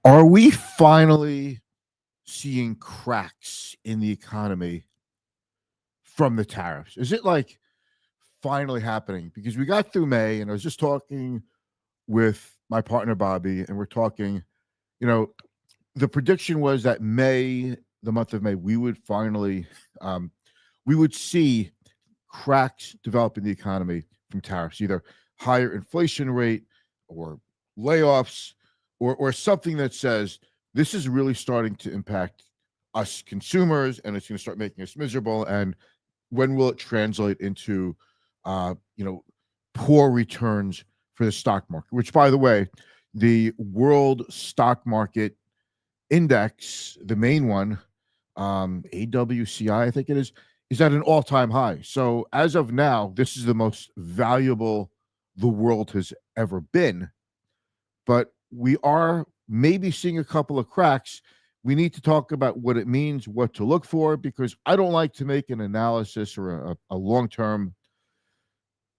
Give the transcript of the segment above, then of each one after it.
Are we finally seeing cracks in the economy from the tariffs? Is it like finally happening? Because we got through May, and I was just talking with my partner Bobby, and we're talking, you know, the prediction was that May, the month of May, we would finally, um, we would see cracks develop in the economy from tariffs, either higher inflation rate or layoffs or something that says this is really starting to impact us consumers and it's going to start making us miserable. And when will it translate into, you know, poor returns for the stock market? Which, by the way, the world stock market index, the main one, AWCI, I think it is at an all-time high. So as of now, this is the most valuable the world has ever been. But we are maybe seeing a couple of cracks. We need to talk about what it means, what to look for, because I don't like to make an analysis or a long-term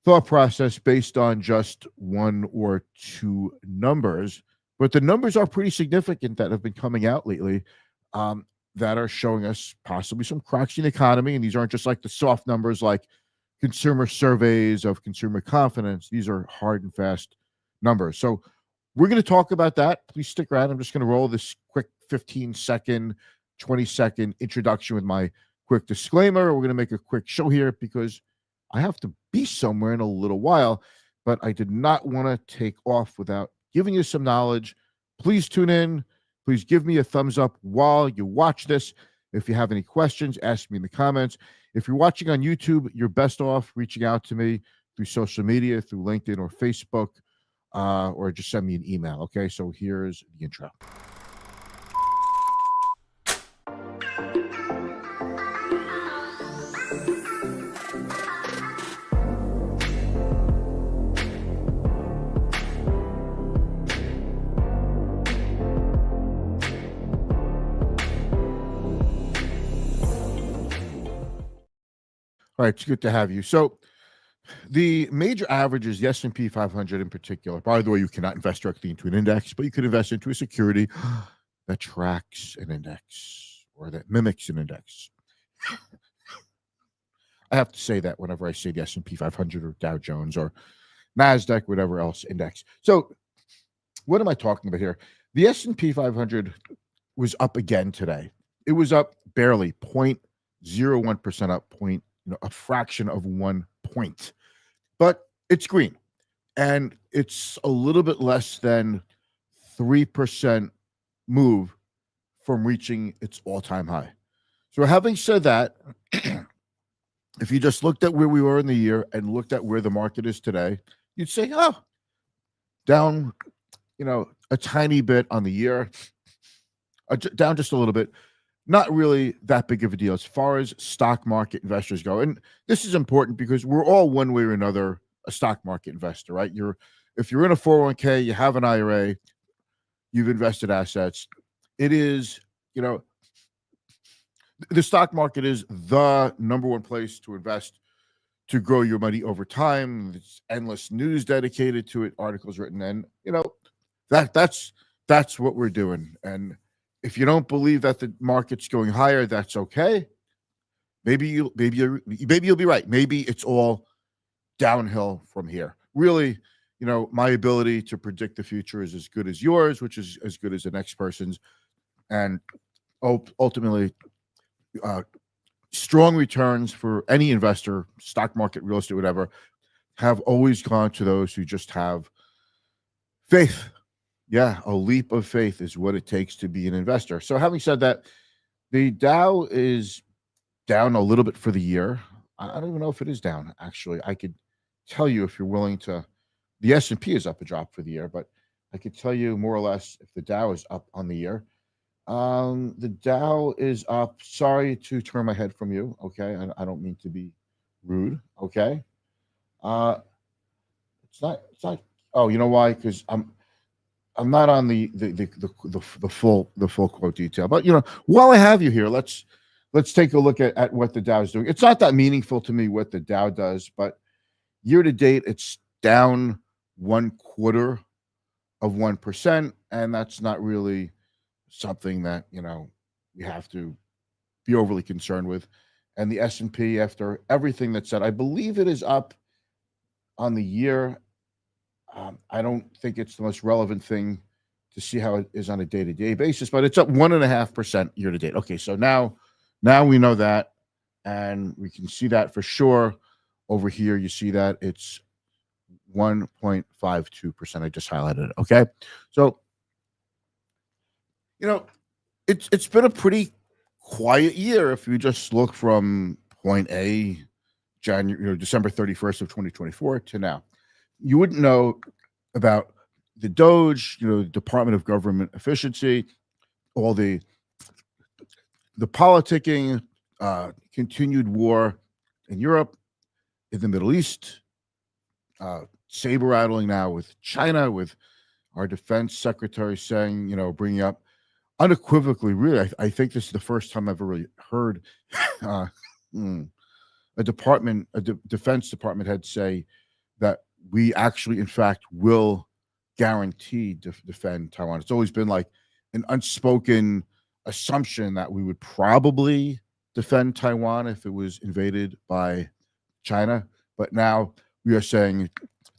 thought process based on just one or two numbers. But the numbers are pretty significant that have been coming out lately, um, that are showing us possibly some cracks in the economy. And these aren't just like the soft numbers like consumer surveys of consumer confidence. These are hard and fast numbers. So we're going to talk about that. Please stick around. I'm just going to roll this quick 15-second, 20-second introduction with my quick disclaimer. We're going to make a quick show here because I have to be somewhere in a little while, but I did not want to take off without giving you some knowledge. Please tune in. Please give me a thumbs up while you watch this. If you have any questions, ask me in the comments. If you're watching on YouTube, you're best off reaching out to me through social media, through LinkedIn or Facebook, or just send me an email. Okay, so here's the intro. All right, it's good to have you. So the major averages, the S&P 500 in particular. By the way, you cannot invest directly into an index, but you could invest into a security that tracks an index or that mimics an index. I have to say that whenever I say the S&P 500 or Dow Jones or NASDAQ, whatever else index. So what am I talking about here? The S&P 500 was up again today. It was up barely 0.01% up, a fraction of 1 point. But it's green, and it's a little bit less than 3% move from reaching its all-time high. So having said that, if you just looked at where we were in the year and looked at where the market is today, you'd say, oh, down, a tiny bit on the year, down just a little bit. Not really that big of a deal as far as stock market investors go. And this is important because we're all one way or another a stock market investor, right? If you're in a 401k, you have an IRA, you've invested assets. It is, the stock market is the number one place to invest to grow your money over time. There's endless news dedicated to it, articles written, and that's what we're doing. And if you don't believe that the market's going higher, that's okay. Maybe you'll be right. Maybe it's all downhill from here. Really, my ability to predict the future is as good as yours, which is as good as the next person's, and ultimately, strong returns for any investor, stock market, real estate, whatever, have always gone to those who just have faith. Yeah, a leap of faith is what it takes to be an investor. So having said that, the Dow is down a little bit for the year. I don't even know if it is down, actually. I could tell you if you're willing to. The S&P is up a drop for the year, but I could tell you more or less if the Dow is up on the year. The Dow is up. Sorry to turn my head from you. Okay, I don't mean to be rude. Okay, it's not. Oh, you know why? Because I'm not on the full quote detail. But while I have you here, let's take a look at what the Dow is doing. It's not that meaningful to me what the Dow does, but year to date, it's down 0.25%, and that's not really something that we have to be overly concerned with. And the S&P, after everything that's said, I believe it is up on the year. I don't think it's the most relevant thing to see how it is on a day-to-day basis, but it's up 1.5% year to date. Okay, so now we know that, and we can see that for sure. Over here, you see that it's 1.52%. I just highlighted it. Okay, so it's been a pretty quiet year if you just look from point A, December 31st of 2024 to now. You wouldn't know about the Doge, the Department of Government Efficiency, all the politicking, continued war in Europe, in the Middle East, saber rattling now with China, with our defense secretary saying, bringing up unequivocally, really, I think this is the first time I've ever really heard uh, a defense department head say that we actually, in fact, will guarantee defend Taiwan. It's always been like an unspoken assumption that we would probably defend Taiwan if it was invaded by China, but now we are saying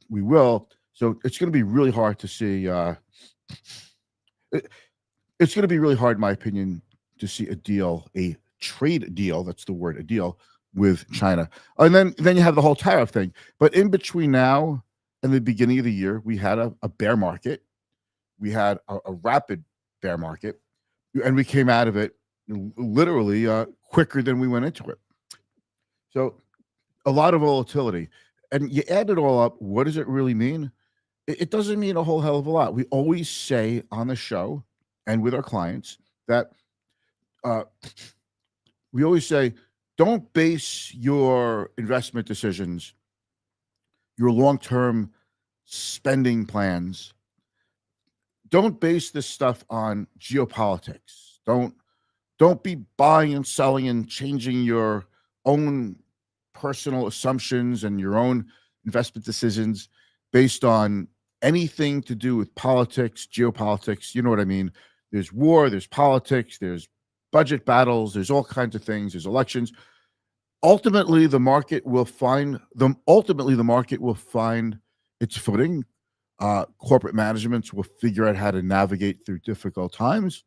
we will. So it's going to be really hard to see. It's going to be really hard, in my opinion, to see a trade deal. That's the word, a deal with China. And then you have the whole tariff thing. But in between now and the beginning of the year, we had a bear market. We had a rapid bear market, and we came out of it literally quicker than we went into it. So a lot of volatility. And you add it all up, what does it really mean? It doesn't mean a whole hell of a lot. We always say on the show and with our clients that we always say, don't base your investment decisions, your long-term spending plans. Don't base this stuff on geopolitics. Don't be buying and selling and changing your own personal assumptions and your own investment decisions based on anything to do with politics, geopolitics. You know what I mean? There's war, there's politics, there's budget battles, there's all kinds of things, there's elections. Ultimately, the market will find its footing. Corporate managements will figure out how to navigate through difficult times.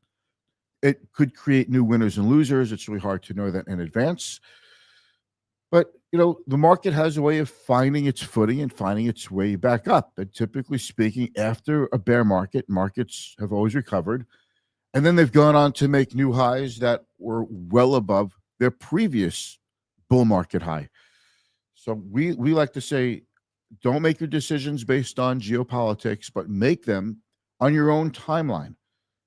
It could create new winners and losers. It's really hard to know that in advance. But, the market has a way of finding its footing and finding its way back up. And typically speaking, after a bear market, markets have always recovered. And then they've gone on to make new highs that were well above their previous bull market high. So we like to say, don't make your decisions based on geopolitics, but make them on your own timeline.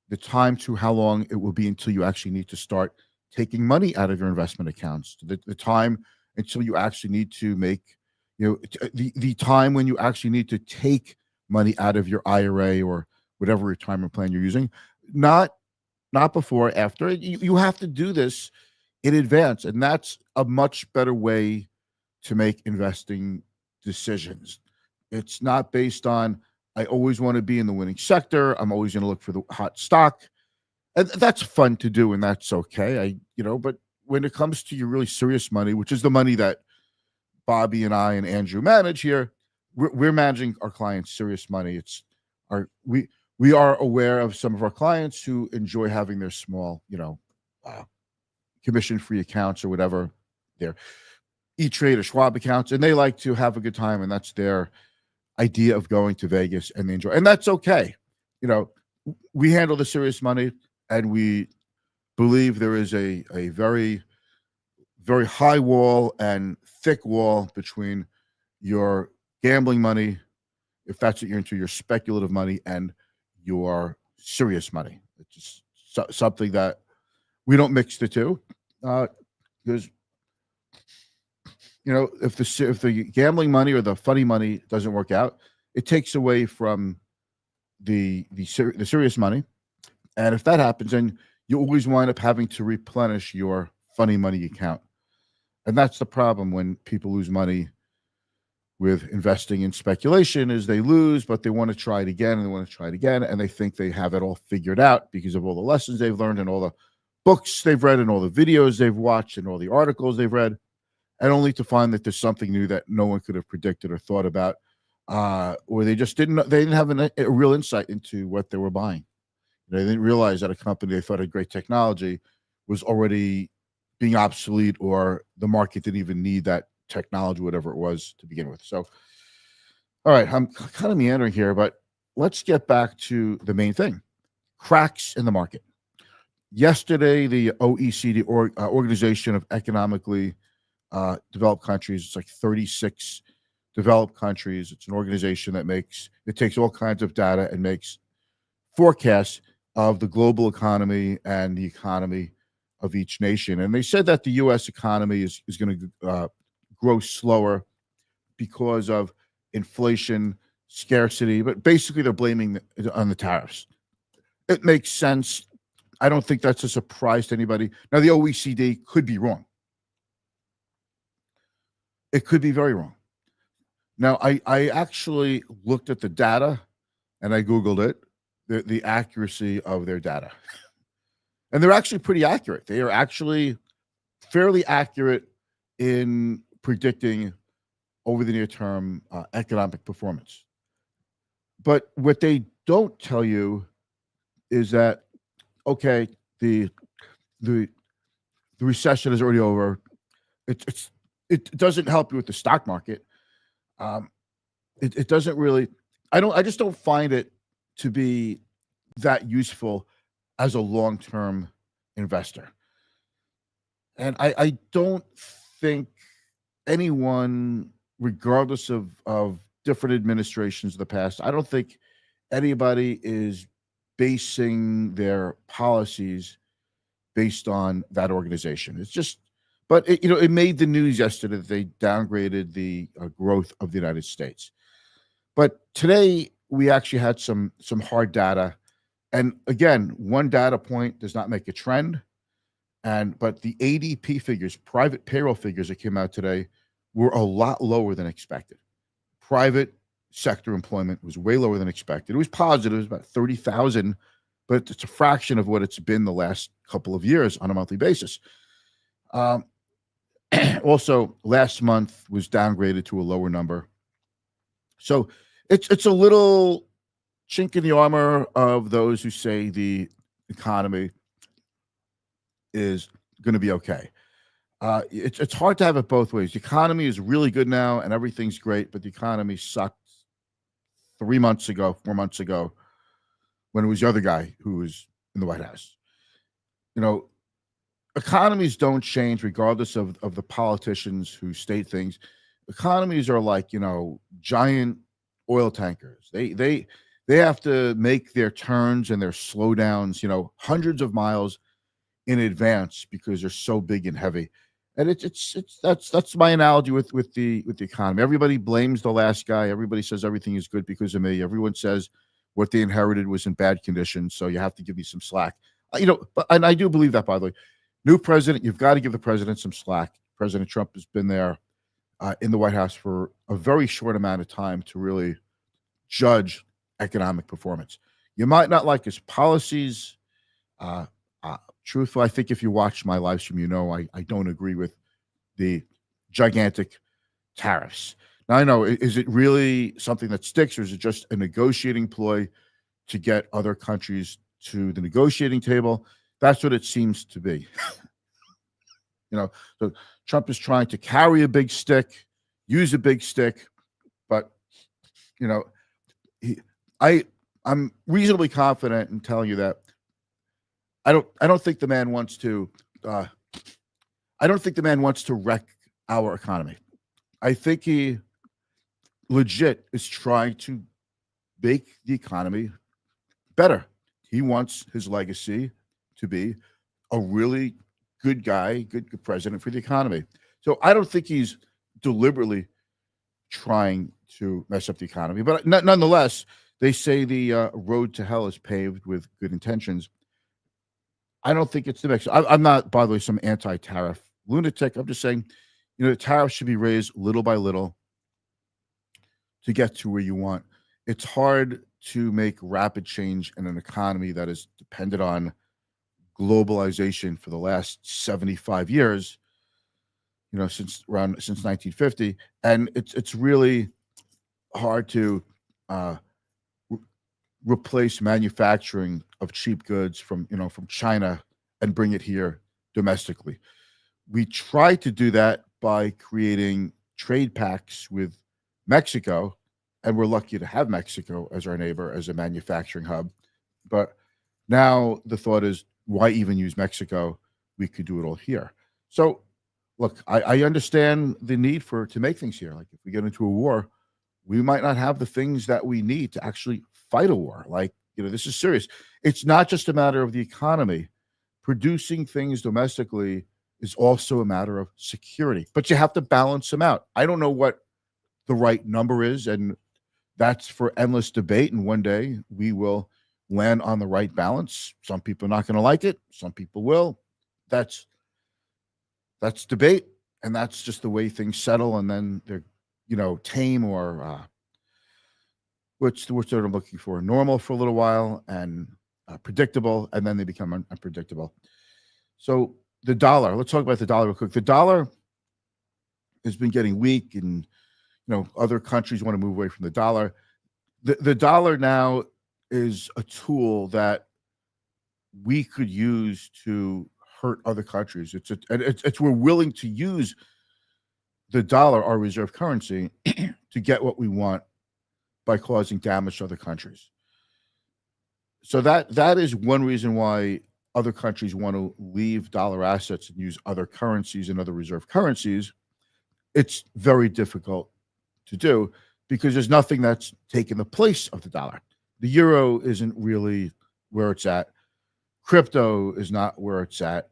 The time to how long it will be until you actually need to start taking money out of your investment accounts. The time until you actually need to make, the time when you actually need to take money out of your IRA or whatever retirement plan you're using. Not before, after. You have to do this in advance, and that's a much better way to make investing decisions. It's not based on, I always want to be in the winning sector. I'm always going to look for the hot stock. And that's fun to do, and that's okay. But when it comes to your really serious money, which is the money that Bobby and I and Andrew manage here, we're managing our clients' serious money. We are aware of some of our clients who enjoy having their small, commission-free accounts or whatever, their E-Trade or Schwab accounts, and they like to have a good time, and that's their idea of going to Vegas, and they enjoy, and that's okay. We handle the serious money, and we believe there is a very, very high wall and thick wall between your gambling money, if that's what you're into, your speculative money, and your serious money. It's just something that we don't mix the two, because if the gambling money or the funny money doesn't work out, it takes away from the serious money, and if that happens, then you always wind up having to replenish your funny money account, and that's the problem when people lose money with investing in speculation is they lose, but they want to try it again and they want to try it again. And they think they have it all figured out because of all the lessons they've learned and all the books they've read and all the videos they've watched and all the articles they've read, and only to find that there's something new that no one could have predicted or thought about, or they just didn't have a real insight into what they were buying. They didn't realize that a company they thought had great technology was already being obsolete, or the market didn't even need that technology, whatever it was, to begin with. So, all right, I'm kind of meandering here, but let's get back to the main thing: cracks in the market. Yesterday, the OECD, Organization of Economically Developed Countries, it's like 36 developed countries. It's an organization that takes all kinds of data and makes forecasts of the global economy and the economy of each nation. And they said that the U.S. economy is going to grow slower because of inflation, scarcity, but basically they're blaming on the tariffs. It makes sense. I don't think that's a surprise to anybody. Now, the OECD could be wrong. It could be very wrong. Now, I actually looked at the data and I Googled it, the accuracy of their data. And they're actually pretty accurate. They are actually fairly accurate in predicting over the near term economic performance. But what they don't tell you is that, okay, the recession is already over. It doesn't help you with the stock market. It doesn't really. I just don't find it to be that useful as a long-term investor. And I don't think anyone, regardless of different administrations of the past, I don't think anybody is basing their policies based on that organization. It's just, but it made the news yesterday that they downgraded the growth of the United States. But today we actually had some hard data, and again, one data point does not make a trend. But the ADP figures, private payroll figures that came out today, were a lot lower than expected. Private sector employment was way lower than expected. It was positive, it was about 30,000, but it's a fraction of what it's been the last couple of years on a monthly basis. Also, last month was downgraded to a lower number. So it's a little chink in the armor of those who say the economy is going to be okay. It's hard to have it both ways. The economy is really good now and everything's great, but the economy sucked 3 months ago, 4 months ago, when it was the other guy who was in the White House. Economies don't change regardless of the politicians who state things. Economies are like, giant oil tankers. They have to make their turns and their slowdowns, hundreds of miles in advance because they're so big and heavy. And that's my analogy with the economy. Everybody blames the last guy. Everybody says everything is good because of me. Everyone says what they inherited was in bad condition, so you have to give me some slack. And I do believe that, by the way. New president, you've got to give the president some slack. President Trump has been there in the White House for a very short amount of time to really judge economic performance. You might not like his policies. Truthfully, I think if you watch my live stream, I don't agree with the gigantic tariffs. Now, I know, is it really something that sticks, or is it just a negotiating ploy to get other countries to the negotiating table? That's what it seems to be. So Trump is trying to carry a big stick, use a big stick, but I'm reasonably confident in telling you that I don't think the man wants to wreck our economy. I think he legit is trying to make the economy better. He wants his legacy to be a really good guy, good president for the economy. So I don't think he's deliberately trying to mess up the economy. But nonetheless, they say the road to hell is paved with good intentions. I don't think it's the mix. I'm not, by the way, some anti-tariff lunatic. I'm just saying, the tariffs should be raised little by little. to get to where you want. It's hard to make rapid change in an economy that is dependent on globalization for the last 75 years, since 1950. And it's really hard to uh, re- replace manufacturing of cheap goods from China and bring it here domestically. We try to do that by creating trade pacts with Mexico, and we're lucky to have Mexico as our neighbor, as a manufacturing hub. But now the thought is, why even use Mexico? We could do it all here. So, look, I understand the need to make things here. Like if we get into a war, we might not have the things that we need to actually fight a war. Like, this is serious. It's not just a matter of the economy. Producing things domestically is also a matter of security, but you have to balance them out. I don't know what the right number is, and that's for endless debate. And one day we will land on the right balance. Some people are not going to like it. Some people will. That's debate, and that's just the way things settle. And then they're, tame, or what's the word I'm looking for? Normal for a little while, and predictable, and then they become unpredictable. So the dollar. Let's talk about the dollar real quick. The dollar has been getting weak, and other countries want to move away from the dollar. The dollar now is a tool that we could use to hurt other countries. It's we're willing to use the dollar, our reserve currency, to get what we want by causing damage to other countries. So that is one reason why other countries want to leave dollar assets and use other currencies and other reserve currencies. It's very difficult to do because there's nothing that's taken the place of the dollar. The euro isn't really where it's at. Crypto is not where it's at.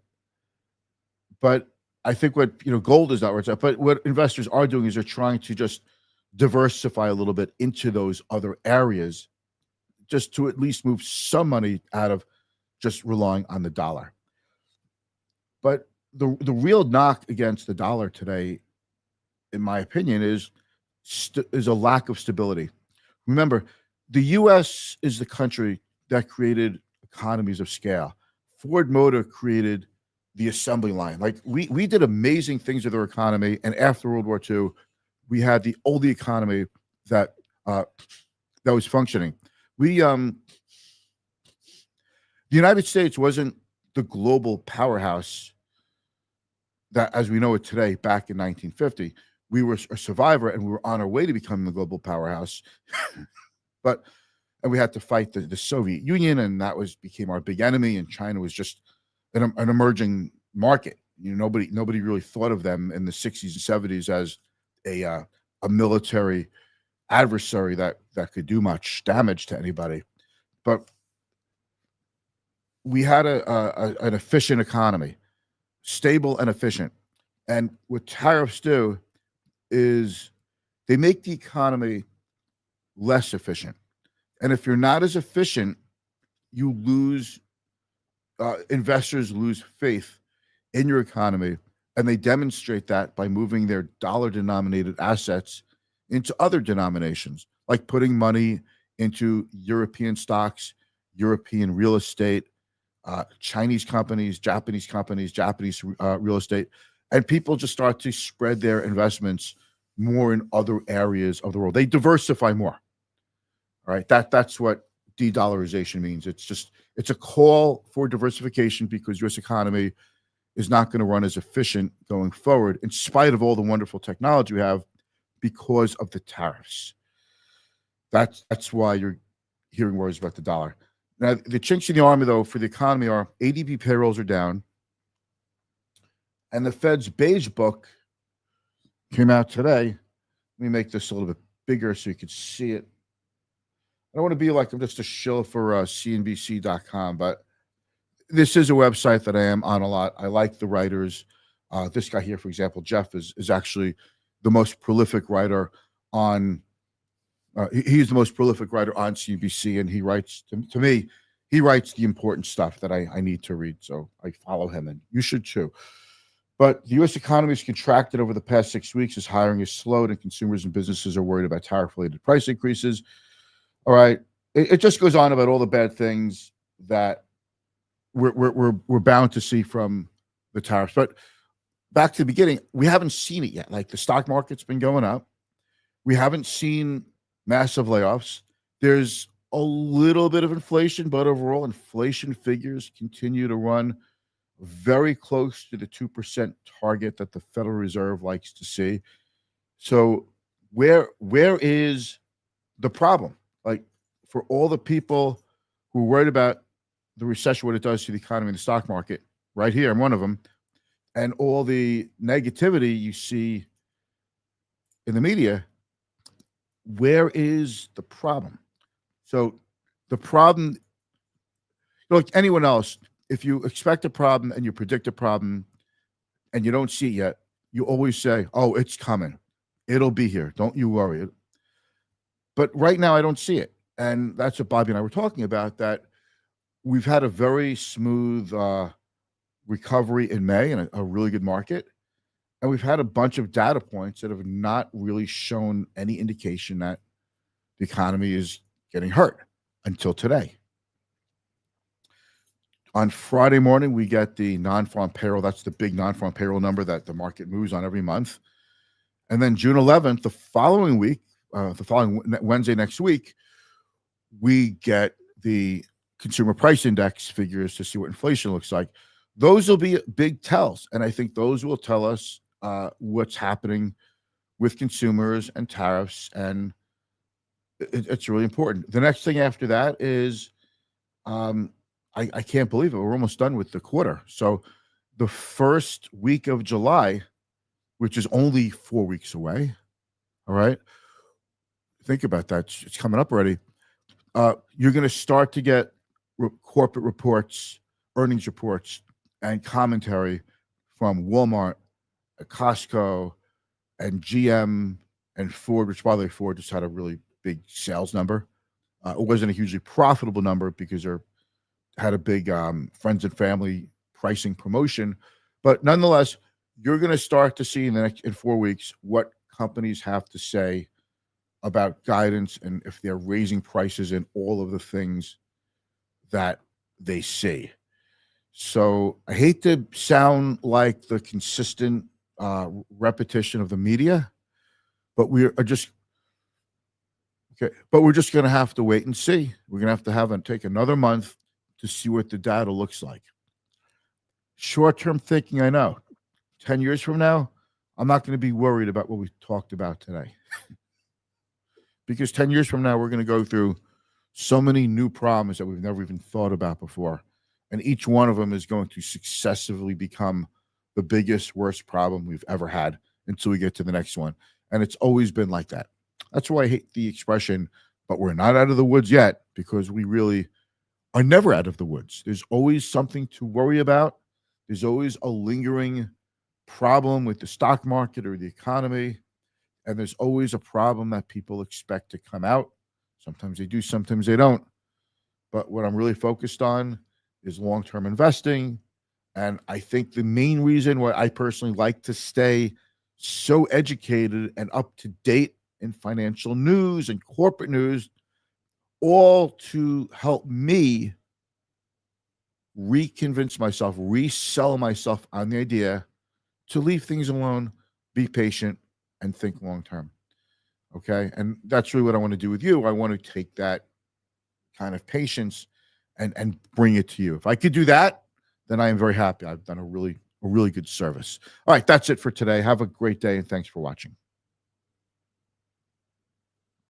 But I think gold is not where it's at. But what investors are doing is they're trying to just diversify a little bit into those other areas, just to at least move some money out of just relying on the dollar. But the real knock against the dollar today, in my opinion, is a lack of stability. Remember, the U.S. is the country that created economies of scale. Ford Motor created the assembly line. Like we did amazing things with our economy, and after World War II, we had the only economy that was functioning. The United States wasn't the global powerhouse that, as we know it today, back in 1950. We were a survivor, and we were on our way to becoming the global powerhouse. And we had to fight the Soviet Union, and that became our big enemy. And China was just an emerging market. Nobody really thought of them in the 60s and 70s as a military adversary that could do much damage to anybody. But we had an efficient economy, stable and efficient. And what tariffs do is they make the economy less efficient. And if you're not as efficient, you lose, investors lose faith in your economy. And they demonstrate that by moving their dollar-denominated assets into other denominations, like putting money into European stocks, European real estate, Chinese companies, Japanese real estate. And people just start to spread their investments more in other areas of the world. They diversify more. All right. That's what de-dollarization means. It's a call for diversification because U.S. economy is not going to run as efficient going forward, in spite of all the wonderful technology we have, because of the tariffs. That's why you're hearing words about the dollar. Now, the chinks in the army, though, for the economy are ADP payrolls are down, and the Fed's beige book came out today. Let me make this a little bit bigger so you can see it. I don't want to be like I'm just a shill for CNBC.com, but this is a website that I am on a lot. I like the writers. This guy here, for example, Jeff, is actually the most prolific writer on he's the most prolific writer on CNBC, and he writes to me. He writes the important stuff that I need to read, so I follow him, and you should too. But the U.S. economy has contracted over the past 6 weeks as hiring has slowed and consumers and businesses are worried about tariff-related price increases. All right. It just goes on about all the bad things that we're bound to see from the tariffs. But back to the beginning, we haven't seen it yet. Like the stock market's been going up. We haven't seen massive layoffs. There's a little bit of inflation, but overall inflation figures continue to run very close to the 2% target that the Federal Reserve likes to see. So where is the problem? Like for all the people who are worried about the recession, what it does to the economy and the stock market, right here, I'm one of them, and all the negativity you see in the media, where is the problem? So the problem, like anyone else, if you expect a problem and you predict a problem and you don't see it yet, you always say, oh, it's coming. It'll be here. Don't you worry. But right now, I don't see it. And that's what Bobby and I were talking about, that we've had a very smooth recovery in May and a really good market. And we've had a bunch of data points that have not really shown any indication that the economy is getting hurt until today. On Friday morning, we get the non-farm payroll. That's the big non-farm payroll number that the market moves on every month. And then June 11th, the following week, the following Wednesday next week, we get the consumer price index figures to see what inflation looks like. Those will be big tells. And I think those will tell us what's happening with consumers and tariffs. And it's really important. The next thing after that is I can't believe it. We're almost done with the quarter. So the first week of July, which is only 4 weeks away, all right? Think about that. It's coming up already. You're going to start to get corporate reports, earnings reports, and commentary from Walmart, Costco, and GM, and Ford, which, by the way, Ford just had a really big sales number. It wasn't a hugely profitable number because they're had a big friends and family pricing promotion. But nonetheless, you're going to start to see in 4 weeks what companies have to say about guidance and if they're raising prices and all of the things that they see. So I hate to sound like the consistent repetition of the media, but we are just okay. But we're just going to have to wait and see. We're going to have take another month to see what the data looks like. Short-term thinking, I know. 10 years from now, I'm not going to be worried about what we talked about today. Because 10 years from now, we're going to go through so many new problems that we've never even thought about before. And each one of them is going to successively become the biggest, worst problem we've ever had until we get to the next one. And it's always been like that. That's why I hate the expression, but we're not out of the woods yet, because we really are never out of the woods. There's always something to worry about. There's always a lingering problem with the stock market or the economy. And there's always a problem that people expect to come out. Sometimes they do, sometimes they don't. But what I'm really focused on is long-term investing. And I think the main reason why I personally like to stay so educated and up to date in financial news and corporate news, all to help me reconvince myself, resell myself on the idea to leave things alone, be patient, and think long term. Okay. And that's really what I want to do with you. I want to take that kind of patience and bring it to you. If I could do that, then I am very happy. I've done a really good service. All right, that's it for today. Have a great day, and thanks for watching.